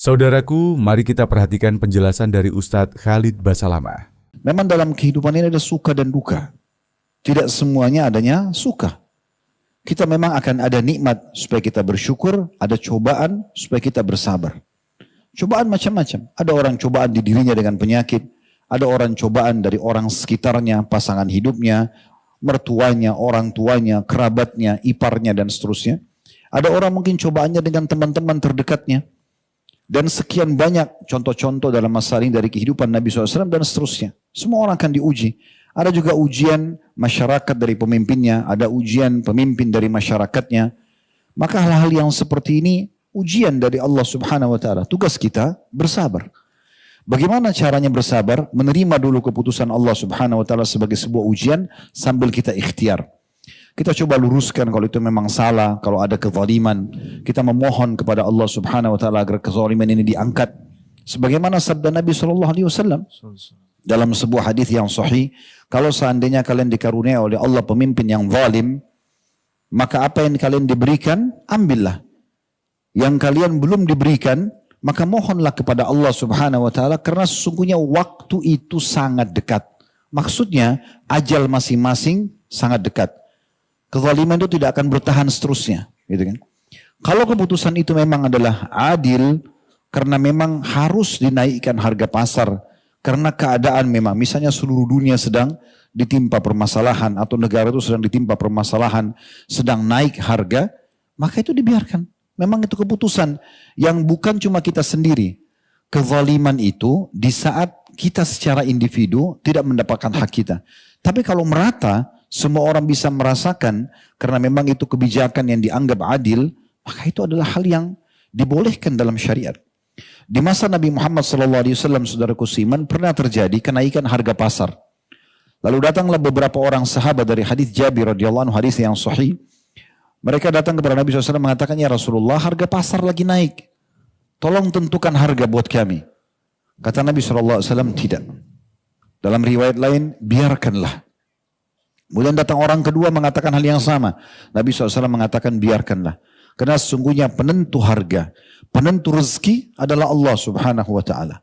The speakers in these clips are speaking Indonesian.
Saudaraku, mari kita perhatikan penjelasan dari Ustadz Khalid Basalamah. Memang dalam kehidupan ini ada suka dan duka. Tidak semuanya adanya suka. Kita memang akan ada nikmat supaya kita bersyukur, ada cobaan supaya kita bersabar. Cobaan macam-macam. Ada orang cobaan di dirinya dengan penyakit, ada orang cobaan dari orang sekitarnya, pasangan hidupnya, mertuanya, orang tuanya, kerabatnya, iparnya dan seterusnya. Ada orang mungkin cobaannya dengan teman-teman terdekatnya. Dan sekian banyak contoh-contoh dalam masalah ini dari kehidupan Nabi SAW dan seterusnya. Semua orang akan diuji. Ada juga ujian masyarakat dari pemimpinnya, ada ujian pemimpin dari masyarakatnya. Maka hal-hal yang seperti ini ujian dari Allah Subhanahu wa taala. Tugas kita bersabar. Bagaimana caranya bersabar? Menerima dulu keputusan Allah Subhanahu wa taala sebagai sebuah ujian sambil kita ikhtiar. Kita coba luruskan kalau itu memang salah, kalau ada kezaliman. Kita memohon kepada Allah Subhanahu wa taala agar kezaliman ini diangkat. Sebagaimana sabda Nabi SAW dalam sebuah hadis yang sahih, kalau seandainya kalian dikaruniai oleh Allah pemimpin yang zalim, maka apa yang kalian diberikan, ambillah. Yang kalian belum diberikan, maka mohonlah kepada Allah Subhanahu wa taala karena sesungguhnya waktu itu sangat dekat. Maksudnya ajal masing-masing sangat dekat. Kezaliman itu tidak akan bertahan seterusnya, gitu kan? Kalau keputusan itu memang adalah adil, karena memang harus dinaikkan harga pasar, karena keadaan memang, misalnya seluruh dunia sedang ditimpa permasalahan, atau negara itu sedang ditimpa permasalahan, sedang naik harga, maka itu dibiarkan. Memang itu keputusan yang bukan cuma kita sendiri. Kezaliman itu di saat kita secara individu tidak mendapatkan hak kita. Tapi kalau merata, semua orang bisa merasakan karena memang itu kebijakan yang dianggap adil, maka itu adalah hal yang dibolehkan dalam syariat. Di masa Nabi Muhammad SAW, saudaraku seiman, pernah terjadi kenaikan harga pasar. Lalu datanglah beberapa orang sahabat dari hadis Jabir radhiyallahu anhu, hadis yang sahih. Mereka datang kepada Nabi SAW mengatakan, ya Rasulullah, harga pasar lagi naik. Tolong tentukan harga buat kami. Kata Nabi SAW, tidak. Dalam riwayat lain, biarkanlah. Kemudian datang orang kedua mengatakan hal yang sama. Nabi SAW mengatakan biarkanlah. Karena sesungguhnya penentu harga, penentu rezeki adalah Allah Subhanahu wa taala.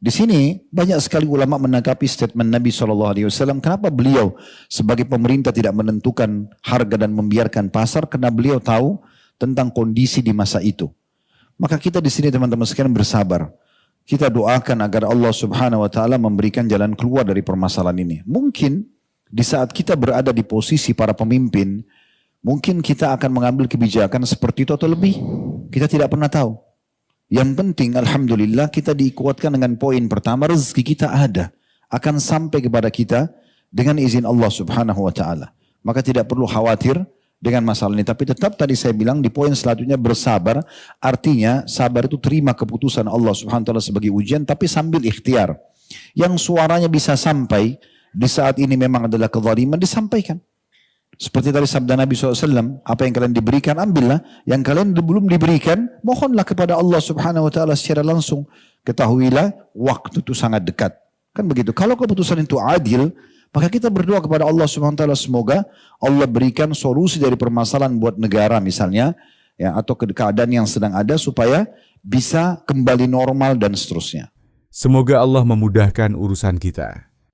Di sini banyak sekali ulama menanggapi statement Nabi SAW. Kenapa beliau sebagai pemerintah tidak menentukan harga dan membiarkan pasar? Karena beliau tahu tentang kondisi di masa itu. Maka kita di sini teman-teman sekalian bersabar. Kita doakan agar Allah Subhanahu wa taala memberikan jalan keluar dari permasalahan ini. Mungkin di saat kita berada di posisi para pemimpin, mungkin kita akan mengambil kebijakan seperti itu atau lebih. Kita tidak pernah tahu. Yang penting, alhamdulillah, kita dikuatkan dengan poin pertama, rezeki kita ada. Akan sampai kepada kita dengan izin Allah Subhanahu wa ta'ala. Maka tidak perlu khawatir dengan masalah ini. Tapi tetap tadi saya bilang di poin selanjutnya bersabar. Artinya sabar itu terima keputusan Allah Subhanahu wa ta'ala sebagai ujian, tapi sambil ikhtiar. Yang suaranya bisa sampai di saat ini memang adalah kezaliman, disampaikan. Seperti tadi sabda Nabi SAW, apa yang kalian diberikan, ambillah. Yang kalian belum diberikan, mohonlah kepada Allah Subhanahu wa ta'ala secara langsung. Ketahuilah, waktu itu sangat dekat. Kan begitu. Kalau keputusan itu adil, maka kita berdoa kepada Allah Subhanahu wa ta'ala, semoga Allah berikan solusi dari permasalahan buat negara misalnya, ya, atau keadaan yang sedang ada, supaya bisa kembali normal dan seterusnya. Semoga Allah memudahkan urusan kita.